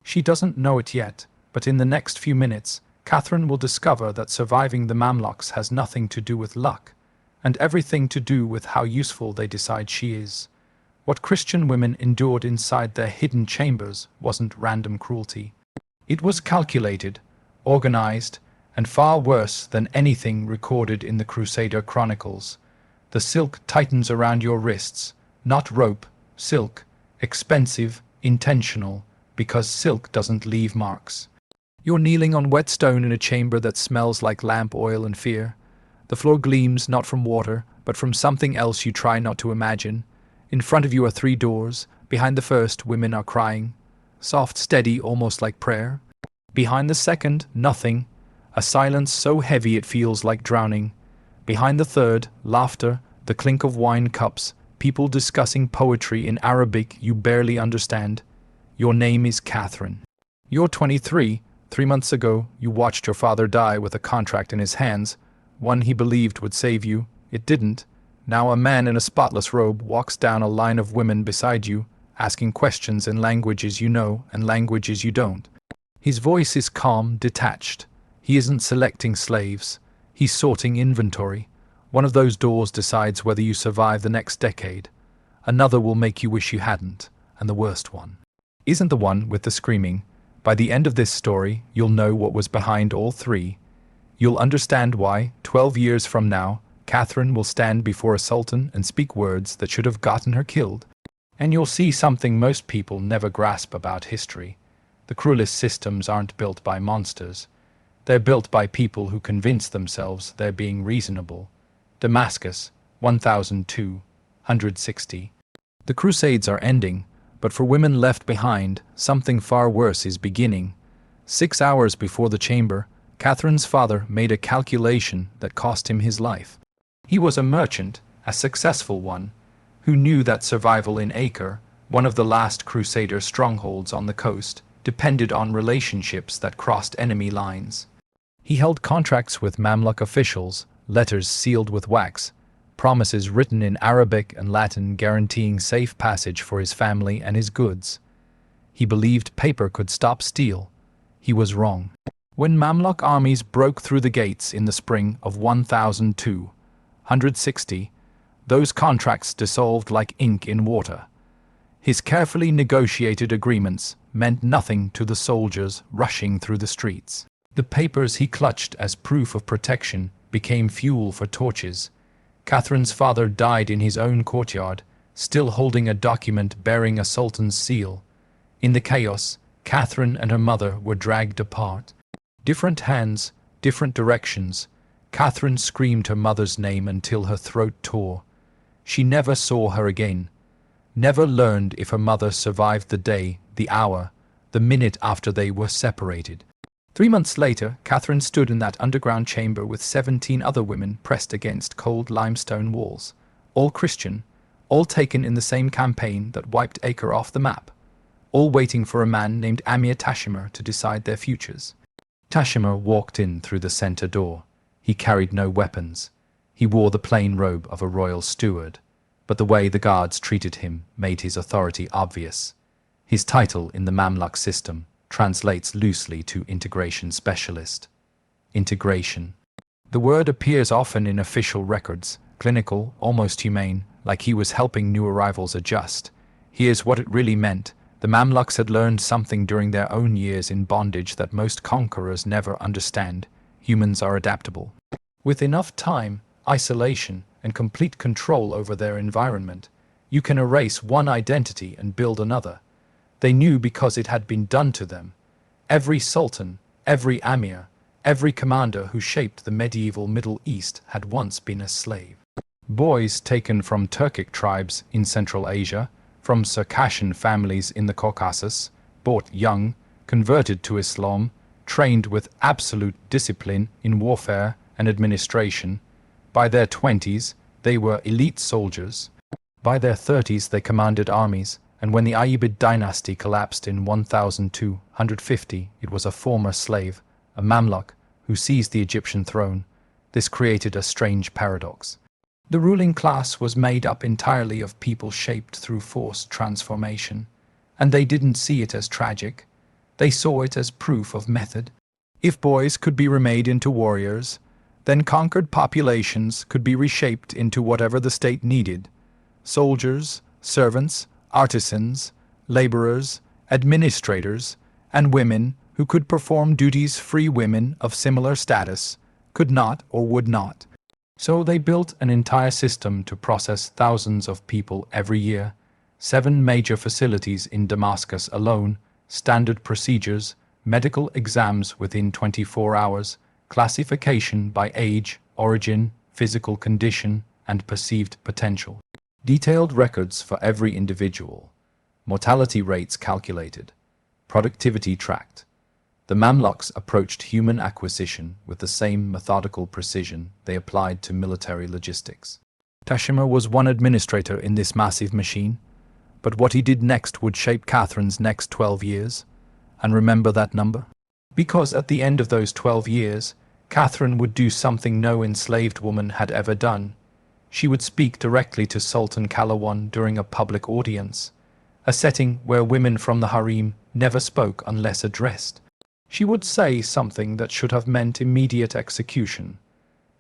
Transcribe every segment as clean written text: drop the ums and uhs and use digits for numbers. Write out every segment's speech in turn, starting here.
She doesn't know it yet, but in the next few minutes, Catherine will discover that surviving the Mamluks has nothing to do with luck, and everything to do with how useful they decide she is. What Christian women endured inside their hidden chambers wasn't random cruelty. It was calculated, organized, and far worse than anything recorded in the Crusader chronicles. The silk tightens around your wrists, not rope, silk, expensive, intentional, because silk doesn't leave marks. You're kneeling on wet stone in a chamber that smells like lamp oil and fear. The floor gleams not from water, but from something else you try not to imagine. In front of you are 3 doors. Behind the first, women are crying. Soft, steady, almost like prayer. Behind the second, nothing. A silence so heavy it feels like drowning. Behind the third, laughter, the clink of wine cups, people discussing poetry in Arabic you barely understand. Your name is Catherine. You're 23. 3 months ago, you watched your father die with a contract in his hands, one he believed would save you. It didn't. Now a man in a spotless robe walks down a line of women beside you, asking questions in languages you know and languages you don't. His voice is calm, detached. He isn't selecting slaves. He's sorting inventory. One of those doors decides whether you survive the next decade. Another will make you wish you hadn't, and the worst one isn't the one with the screaming. By the end of this story, you'll know what was behind all 3. You'll understand why, 12 years from now, Catherine will stand before a sultan and speak words that should have gotten her killed. And you'll see something most people never grasp about history. The cruelest systems aren't built by monsters. They're built by people who convince themselves they're being reasonable. Damascus, 1260. The Crusades are ending, but for women left behind, something far worse is beginning. 6 hours before the chamber, Catherine's father made a calculation that cost him his life. He was a merchant, a successful one, who knew that survival in Acre, one of the last Crusader strongholds on the coast, depended on relationships that crossed enemy lines. He held contracts with Mamluk officials, letters sealed with wax, promises written in Arabic and Latin guaranteeing safe passage for his family and his goods. He believed paper could stop steel. He was wrong. When Mamluk armies broke through the gates in the spring of 1260, those contracts dissolved like ink in water. His carefully negotiated agreements meant nothing to the soldiers rushing through the streets. The papers he clutched as proof of protection became fuel for torches. Catherine's father died in his own courtyard, still holding a document bearing a sultan's seal. In the chaos, Catherine and her mother were dragged apart. Different hands, different directions. Catherine screamed her mother's name until her throat tore. She never saw her again. Never learned if her mother survived the day, the hour, the minute after they were separated. 3 months later, Catherine stood in that underground chamber with 17 other women pressed against cold limestone walls, all Christian, all taken in the same campaign that wiped Acre off the map, all waiting for a man named Amir Tashimer to decide their futures. Tashimer walked in through the center door. He carried no weapons. He wore the plain robe of a royal steward, but the way the guards treated him made his authority obvious. His title in the Mamluk system translates loosely to integration specialist. Integration. The word appears often in official records, clinical, almost humane, like he was helping new arrivals adjust. Here's what it really meant. The Mamluks had learned something during their own years in bondage that most conquerors never understand. Humans are adaptable. With enough time, isolation, and complete control over their environment, you can erase one identity and build another. They knew because it had been done to them. Every sultan, every amir, every commander who shaped the medieval Middle East had once been a slave. Boys taken from Turkic tribes in Central Asia, from Circassian families in the Caucasus, bought young, converted to Islam, trained with absolute discipline in warfare and administration. By their 20s, they were elite soldiers. By their 30s, they commanded armies, and when the Ayyubid dynasty collapsed in 1250, it was a former slave, a Mamluk, who seized the Egyptian throne. This created a strange paradox. The ruling class was made up entirely of people shaped through forced transformation, and they didn't see it as tragic. They saw it as proof of method. If boys could be remade into warriors, then conquered populations could be reshaped into whatever the state needed. Soldiers, servants, artisans, laborers, administrators, and women who could perform duties free women of similar status could not or would not. So they built an entire system to process thousands of people every year, 7 major facilities in Damascus alone, standard procedures, medical exams within 24 hours, classification by age, origin, physical condition, and perceived potential. Detailed records for every individual. Mortality rates calculated. Productivity tracked. The Mamluks approached human acquisition with the same methodical precision they applied to military logistics. Tashima was one administrator in this massive machine, but what he did next would shape Catherine's next 12 years. And remember that number? Because at the end of those 12 years, Catherine would do something no enslaved woman had ever done. She would speak directly to Sultan Kalawan during a public audience, a setting where women from the harem never spoke unless addressed. She would say something that should have meant immediate execution.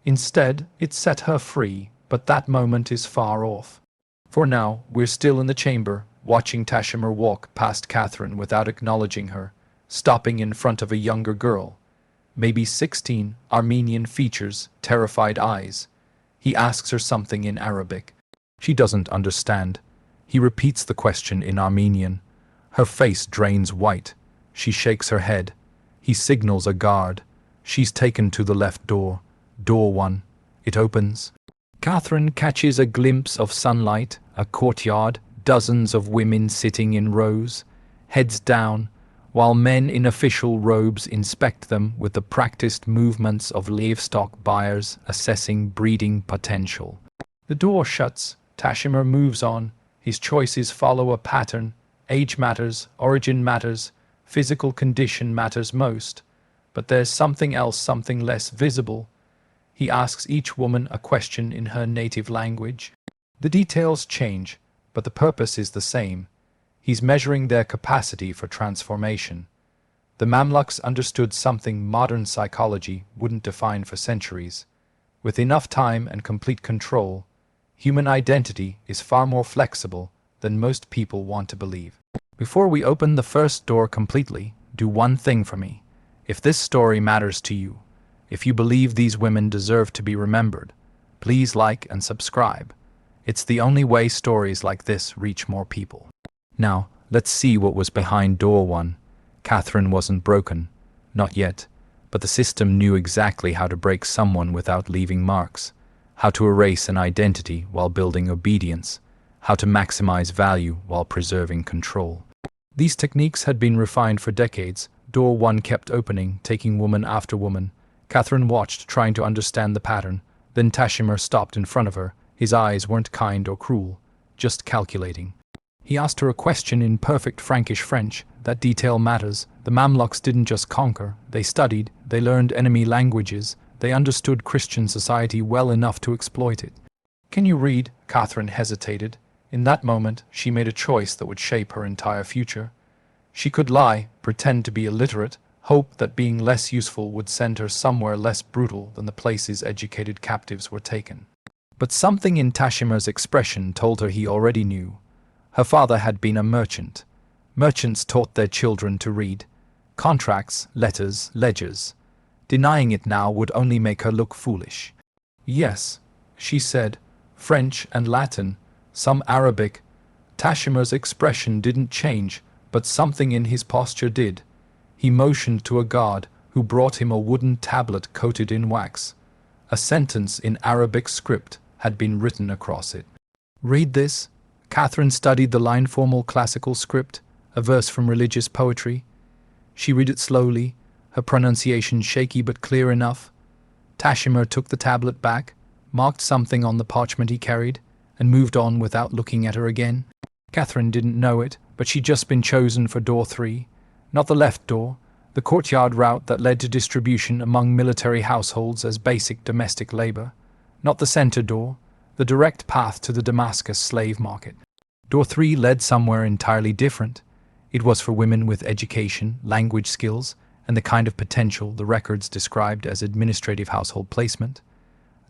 Instead, it set her free, but that moment is far off. For now, we're still in the chamber, watching Tashima walk past Catherine without acknowledging her, stopping in front of a younger girl. Maybe 16, Armenian features, terrified eyes. He asks her something in Arabic. She doesn't understand. He repeats the question in Armenian. Her face drains white. She shakes her head. He signals a guard. She's taken to the left door. Door 1. It opens. Catherine catches a glimpse of sunlight, a courtyard, dozens of women sitting in rows, heads down, while men in official robes inspect them with the practiced movements of livestock buyers assessing breeding potential. The door shuts. Tashima moves on. His choices follow a pattern. Age matters, origin matters, physical condition matters most. But there's something else, something less visible. He asks each woman a question in her native language. The details change, but the purpose is the same. He's measuring their capacity for transformation. The Mamluks understood something modern psychology wouldn't define for centuries. With enough time and complete control, human identity is far more flexible than most people want to believe. Before we open the first door completely, do one thing for me. If this story matters to you, if you believe these women deserve to be remembered, please like and subscribe. It's the only way stories like this reach more people. Now, let's see what was behind door 1. Catherine wasn't broken. Not yet. But the system knew exactly how to break someone without leaving marks, how to erase an identity while building obedience, how to maximize value while preserving control. These techniques had been refined for decades. Door 1 kept opening, taking woman after woman. Catherine watched, trying to understand the pattern. Then Tashima stopped in front of her. His eyes weren't kind or cruel, just calculating. He asked her a question in perfect Frankish French. That detail matters. The Mamluks didn't just conquer. They studied, they learned enemy languages, they understood Christian society well enough to exploit it. Can you read? Catherine hesitated. In that moment, she made a choice that would shape her entire future. She could lie, pretend to be illiterate, hope that being less useful would send her somewhere less brutal than the places educated captives were taken. But something in Tashima's expression told her he already knew. Her father had been a merchant. Merchants taught their children to read. Contracts, letters, ledgers. Denying it now would only make her look foolish. Yes, she said, French and Latin, some Arabic. Tashima's expression didn't change, but something in his posture did. He motioned to a guard who brought him a wooden tablet coated in wax. A sentence in Arabic script had been written across it. Read this. Catherine studied the line-formal classical script, a verse from religious poetry. She read it slowly, her pronunciation shaky but clear enough. Tashima took the tablet back, marked something on the parchment he carried, and moved on without looking at her again. Catherine didn't know it, but she'd just been chosen for door 3. Not the left door, the courtyard route that led to distribution among military households as basic domestic labor. Not the center door, the direct path to the Damascus slave market. Door 3 led somewhere entirely different. It was for women with education, language skills, and the kind of potential the records described as administrative household placement.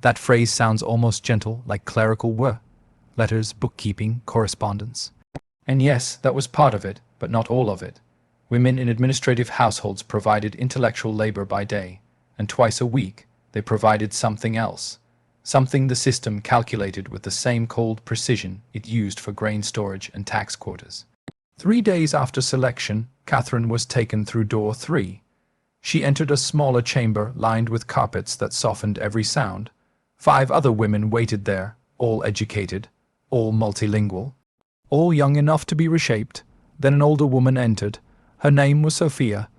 That phrase sounds almost gentle, like clerical work, letters, bookkeeping, correspondence. And yes, that was part of it, but not all of it. Women in administrative households provided intellectual labor by day, and twice a week they provided something else, something the system calculated with the same cold precision it used for grain storage and tax quotas. 3 days after selection, Catherine was taken through door 3. She entered a smaller chamber lined with carpets that softened every sound. 5 other women waited there, all educated, all multilingual, all young enough to be reshaped. Then an older woman entered. Her name was Sophia.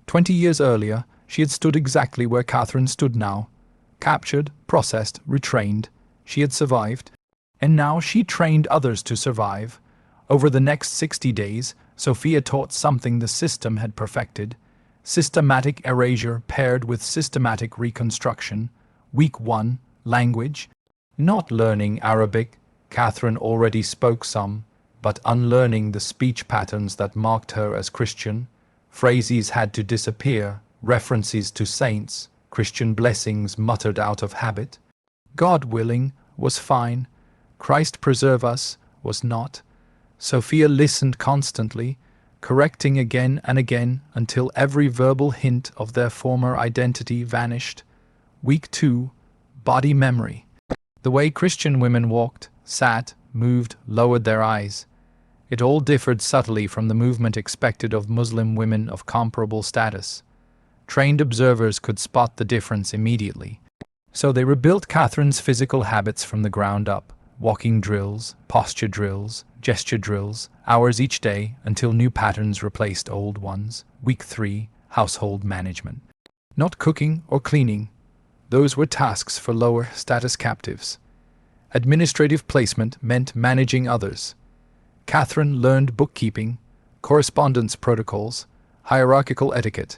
20 years earlier, she had stood exactly where Catherine stood now. Captured, processed, retrained. She had survived. And now she trained others to survive. Over the next 60 days, Sophia taught something the system had perfected. Systematic erasure paired with systematic reconstruction. Week 1, language. Not learning Arabic. Catherine already spoke some, but unlearning the speech patterns that marked her as Christian. Phrases had to disappear, references to saints, Christian blessings muttered out of habit. God willing was fine. Christ preserve us was not. Sophia listened constantly, correcting again and again until every verbal hint of their former identity vanished. Week 2, body memory. The way Christian women walked, sat, moved, lowered their eyes. It all differed subtly from the movement expected of Muslim women of comparable status. Trained observers could spot the difference immediately. So they rebuilt Catherine's physical habits from the ground up. Walking drills, posture drills, gesture drills, hours each day until new patterns replaced old ones. Week 3, household management. Not cooking or cleaning. Those were tasks for lower status captives. Administrative placement meant managing others. Catherine learned bookkeeping, correspondence protocols, hierarchical etiquette,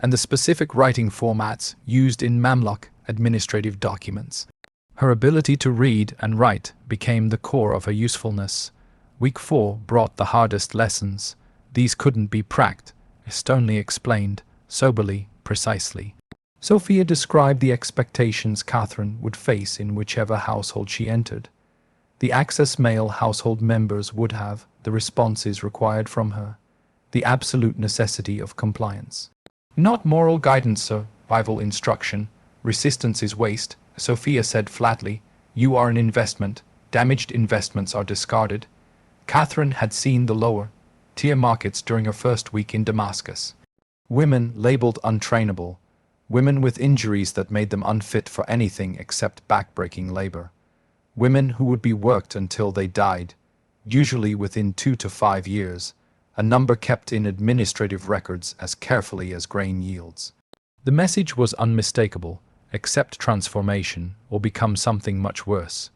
and the specific writing formats used in Mamluk administrative documents. Her ability to read and write became the core of her usefulness. Week 4 brought the hardest lessons. These couldn't be practiced, only explained, soberly, precisely. Sophia described the expectations Catherine would face in whichever household she entered. The access male household members would have the responses required from her, the absolute necessity of compliance. Not moral guidance, survival instruction. Resistance is waste, Sophia said flatly. You are an investment. Damaged investments are discarded. Catherine had seen the lower-tier markets during her first week in Damascus. Women labeled untrainable. Women with injuries that made them unfit for anything except backbreaking labor. Women who would be worked until they died, usually within 2 to 5 years, a number kept in administrative records as carefully as grain yields. The message was unmistakable: accept transformation or become something much worse.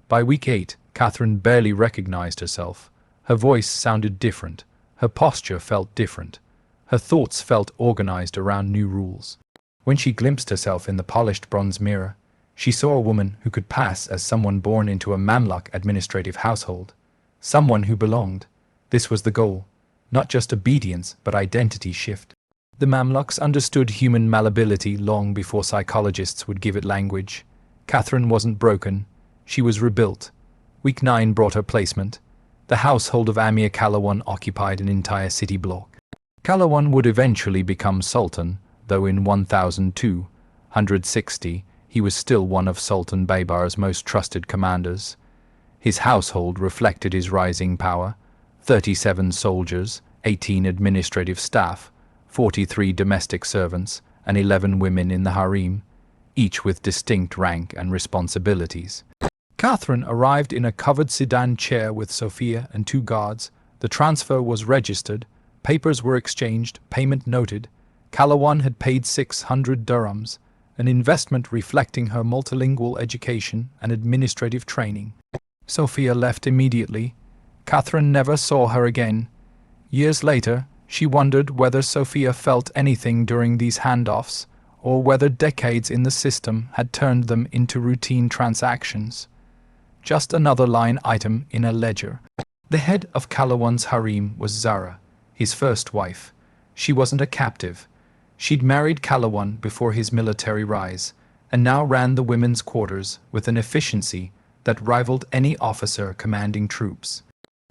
By week 8, Catherine barely recognized herself. Her voice sounded different. Her posture felt different. Her thoughts felt organized around new rules. When she glimpsed herself in the polished bronze mirror, she saw a woman who could pass as someone born into a Mamluk administrative household. Someone who belonged. This was the goal. Not just obedience, but identity shift. The Mamluks understood human malleability long before psychologists would give it language. Catherine wasn't broken. She was rebuilt. Week 9 brought her placement. The household of Amir Kalawan occupied an entire city block. Kalawan would eventually become Sultan, though in 1260 he was still one of Sultan Baybar's most trusted commanders. His household reflected his rising power: 37 soldiers, 18 administrative staff, 43 domestic servants, and 11 women in the harem, each with distinct rank and responsibilities. Catherine arrived in a covered sedan chair with Sophia and 2 guards. The transfer was registered, papers were exchanged, payment noted. Kalawan had paid 600 dirhams, an investment reflecting her multilingual education and administrative training. Sophia left immediately. Catherine never saw her again. Years later, she wondered whether Sophia felt anything during these handoffs, or whether decades in the system had turned them into routine transactions. Just another line item in a ledger. The head of Kalawan's harem was Zara. his first wife. She wasn't a captive. She'd married Kalawan before his military rise, and now ran the women's quarters with an efficiency that rivaled any officer commanding troops.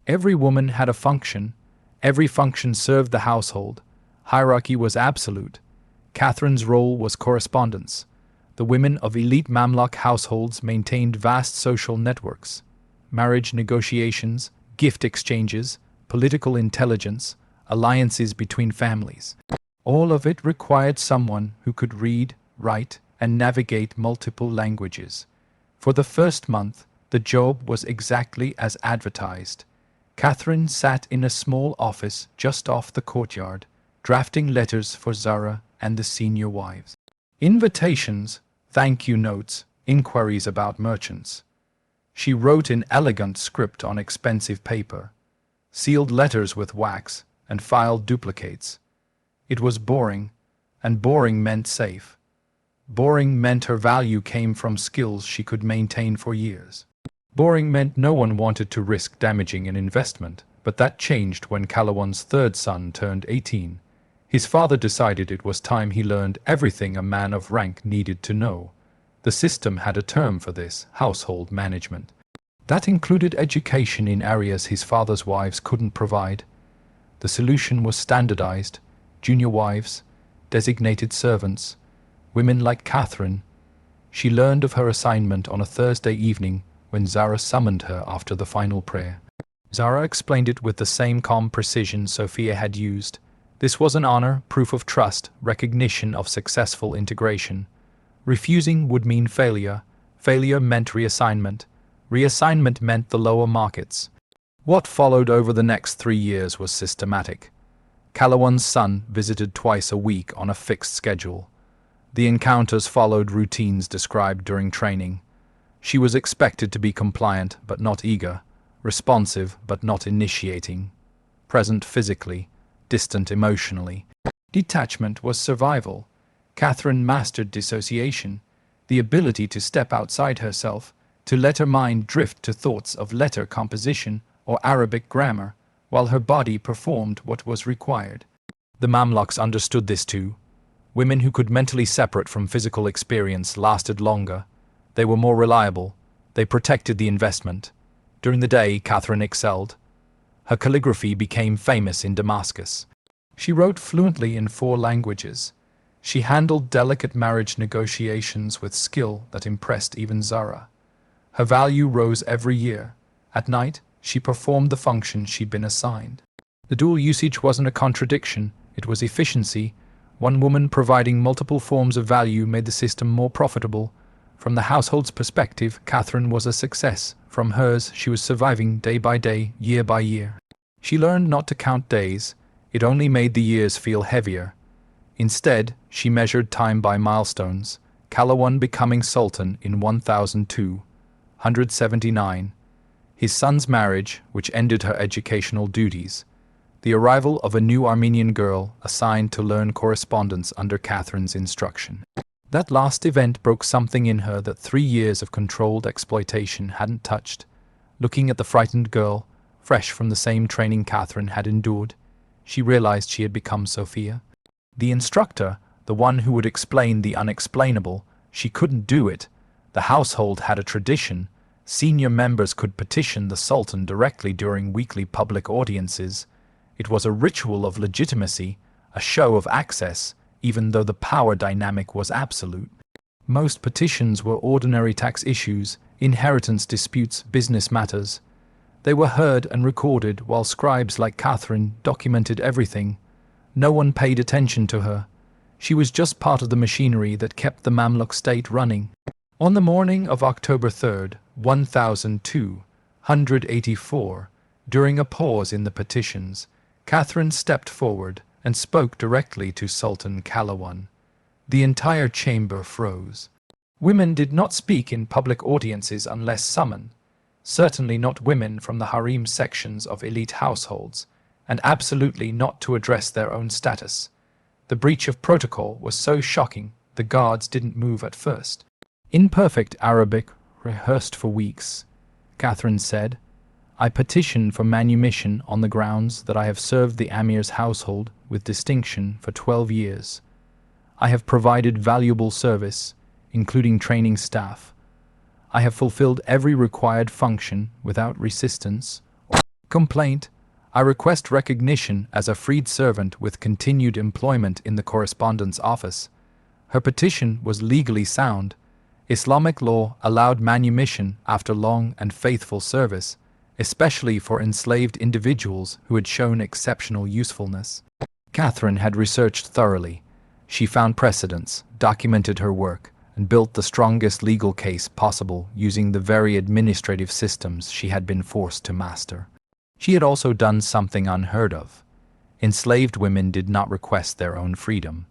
Every woman had a function. Every function served the household. Hierarchy was absolute. Catherine's role was correspondence. The women of elite Mamluk households maintained vast social networks. Marriage negotiations, gift exchanges, political intelligence, alliances between families. All of it required someone who could read, write, and navigate multiple languages. For the first month, the job was exactly as advertised. Catherine sat in a small office just off the courtyard, drafting letters for Zara and the senior wives. Invitations, thank you notes, inquiries about merchants. She wrote in elegant script on expensive paper, sealed letters with wax, and filed duplicates. It was boring, and boring meant safe. Boring meant her value came from skills she could maintain for years. Boring meant no one wanted to risk damaging an investment, but that changed when Kalawan's third son turned 18. His father decided it was time he learned everything a man of rank needed to know. The system had a term for this: household management. That included education in areas his father's wives couldn't provide. The solution was standardized: junior wives, designated servants, women like Catherine. She learned of her assignment on a Thursday evening when Zara summoned her after the final prayer. Zara explained it with the same calm precision Sophia had used. This was an honor, proof of trust, recognition of successful integration. Refusing would mean failure. Failure meant reassignment. Reassignment meant the lower markets. What followed over the next 3 years was systematic. Kalawan's son visited twice a week on a fixed schedule. The encounters followed routines described during training. She was expected to be compliant but not eager, responsive but not initiating, present physically, distant emotionally. Detachment was survival. Catherine mastered dissociation, the ability to step outside herself, to let her mind drift to thoughts of letter composition or Arabic grammar, while her body performed what was required. The Mamluks understood this too. Women who could mentally separate from physical experience lasted longer. They were more reliable. They protected the investment. During the day, Catherine excelled. Her calligraphy became famous in Damascus. She wrote fluently in 4 languages. She handled delicate marriage negotiations with skill that impressed even Zara. Her value rose every year. At night, she performed the function she'd been assigned. The dual usage wasn't a contradiction, it was efficiency. One woman providing multiple forms of value made the system more profitable. From the household's perspective, Catherine was a success. From hers, she was surviving day by day, year by year. She learned not to count days. It only made the years feel heavier. Instead, she measured time by milestones. Kalawan becoming Sultan in 1279. His son's marriage, which ended her educational duties. The arrival of a new Armenian girl assigned to learn correspondence under Catherine's instruction. That last event broke something in her that 3 years of controlled exploitation hadn't touched. Looking at the frightened girl, fresh from the same training Catherine had endured, she realized she had become Sophia. The instructor, the one who would explain the unexplainable, she couldn't do it. The household had a tradition. Senior members could petition the Sultan directly during weekly public audiences. It was a ritual of legitimacy, a show of access, even though the power dynamic was absolute. Most petitions were ordinary tax issues, inheritance disputes, business matters. They were heard and recorded while scribes like Catherine documented everything. No one paid attention to her. She was just part of the machinery that kept the Mamluk state running. On the morning of October 3rd, 1284, during a pause in the petitions, Catherine stepped forward and spoke directly to Sultan Kalawan. The entire chamber froze. Women did not speak in public audiences unless summoned, certainly not women from the harem sections of elite households, and absolutely not to address their own status. The breach of protocol was so shocking, the guards didn't move at first. Imperfect Arabic, rehearsed for weeks, Catherine said, I petition for manumission on the grounds that I have served the Amir's household with distinction for 12 years. I have provided valuable service, including training staff. I have fulfilled every required function without resistance or complaint. I request recognition as a freed servant with continued employment in the correspondence office. Her petition was legally sound. Islamic law allowed manumission after long and faithful service, especially for enslaved individuals who had shown exceptional usefulness. Catherine had researched thoroughly. She found precedents, documented her work, and built the strongest legal case possible using the very administrative systems she had been forced to master. She had also done something unheard of. Enslaved women did not request their own freedom,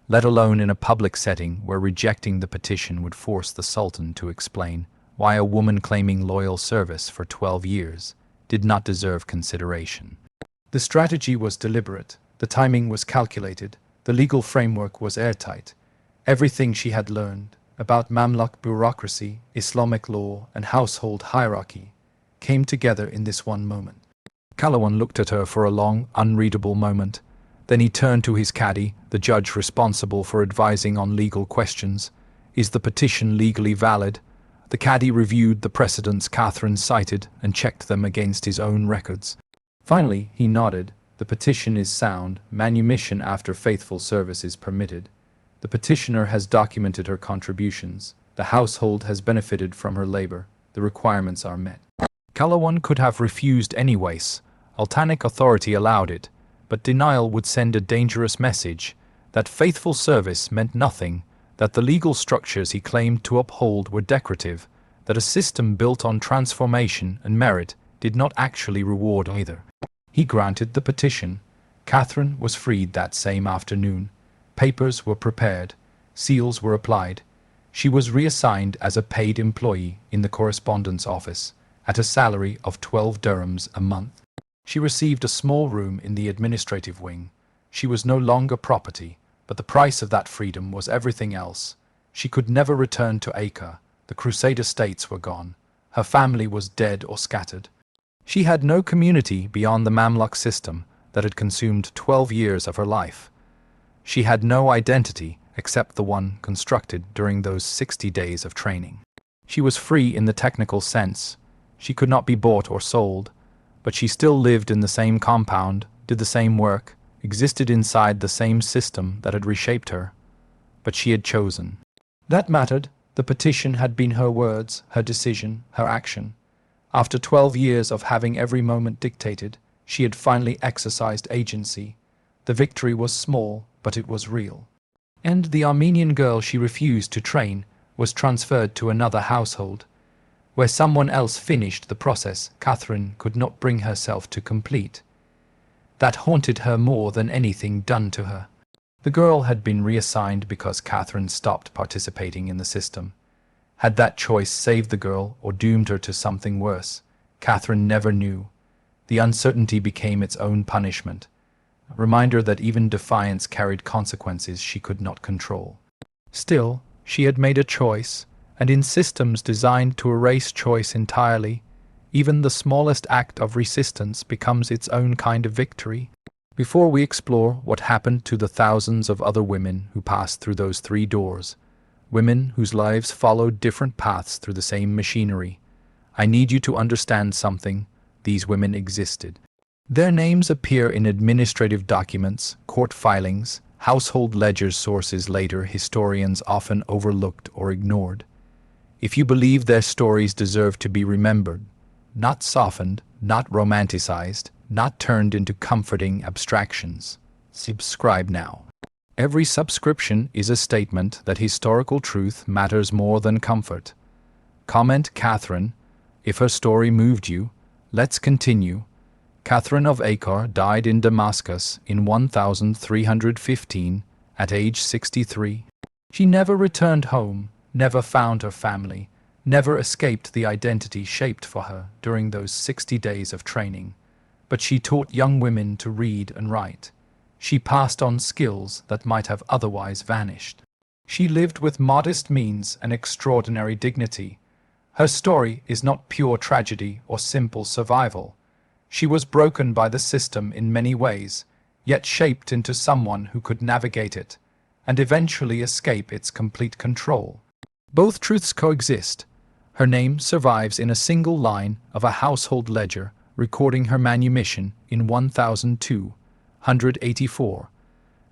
let alone in a public setting where rejecting the petition would force the Sultan to explain why a woman claiming loyal service for 12 years did not deserve consideration. The strategy was deliberate, the timing was calculated, the legal framework was airtight. Everything she had learned about Mamluk bureaucracy, Islamic law, and household hierarchy came together in this one moment. Kalawan looked at her for a long, unreadable moment. Then he turned to his caddi, the judge responsible for advising on legal questions. Is the petition legally valid? The caddi reviewed the precedents Catherine cited and checked them against his own records. Finally, he nodded. The petition is sound. Manumission after faithful service is permitted. The petitioner has documented her contributions. The household has benefited from her labor. The requirements are met. Kalawan could have refused anyways. Sultanic authority allowed it, but denial would send a dangerous message that faithful service meant nothing, that the legal structures he claimed to uphold were decorative, that a system built on transformation and merit did not actually reward either. He granted the petition. Catherine was freed that same afternoon. Papers were prepared. Seals were applied. She was reassigned as a paid employee in the correspondence office at a salary of 12 dirhams a month. She received a small room in the administrative wing. She was no longer property, but the price of that freedom was everything else. She could never return to Acre. The crusade estates were gone. Her family was dead or scattered. She had no community beyond the Mamluk system that had consumed 12 years of her life. She had no identity except the one constructed during those 60 days of training. She was free in the technical sense. She could not be bought or sold, but she still lived in the same compound, did the same work, existed inside the same system that had reshaped her. But she had chosen. That mattered. The petition had been her words, her decision, her action. After 12 years of having every moment dictated, she had finally exercised agency. The victory was small, but it was real. And the Armenian girl she refused to train was transferred to another household, where someone else finished the process Catherine could not bring herself to complete. That haunted her more than anything done to her. The girl had been reassigned because Catherine stopped participating in the system. Had that choice saved the girl or doomed her to something worse? Catherine never knew. The uncertainty became its own punishment, a reminder that even defiance carried consequences she could not control. Still, she had made a choice, and in systems designed to erase choice entirely, even the smallest act of resistance becomes its own kind of victory. Before we explore what happened to the thousands of other women who passed through those 3 doors, women whose lives followed different paths through the same machinery, I need you to understand something. These women existed. Their names appear in administrative documents, court filings, household ledgers, sources later historians often overlooked or ignored. If you believe their stories deserve to be remembered, not softened, not romanticized, not turned into comforting abstractions, subscribe now. Every subscription is a statement that historical truth matters more than comfort. Comment Catherine. If her story moved you, let's continue. Catherine of Acre died in Damascus in 1315 at age 63. She never returned home, never found her family, never escaped the identity shaped for her during those 60 days of training. But she taught young women to read and write. She passed on skills that might have otherwise vanished. She lived with modest means and extraordinary dignity. Her story is not pure tragedy or simple survival. She was broken by the system in many ways, yet shaped into someone who could navigate it and eventually escape its complete control. Both truths coexist. Her name survives in a single line of a household ledger recording her manumission in 1284.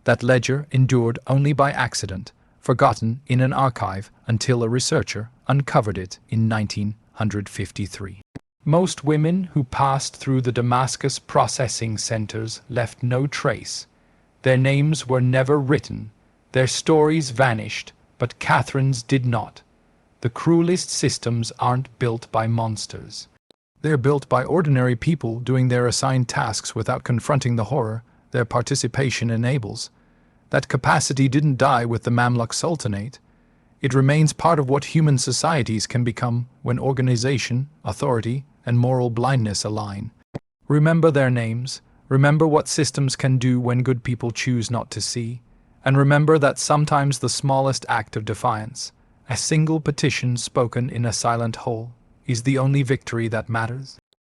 That ledger endured only by accident, forgotten in an archive until a researcher uncovered it in 1953. Most women who passed through the Damascus processing centers left no trace. Their names were never written. Their stories vanished, but Catherine's did not. The cruelest systems aren't built by monsters. They're built by ordinary people doing their assigned tasks without confronting the horror their participation enables. That capacity didn't die with the Mamluk Sultanate. It remains part of what human societies can become when organization, authority, and moral blindness align. Remember their names. Remember what systems can do when good people choose not to see. And remember that sometimes the smallest act of defiance, a single petition spoken in a silent hole, is the only victory that matters.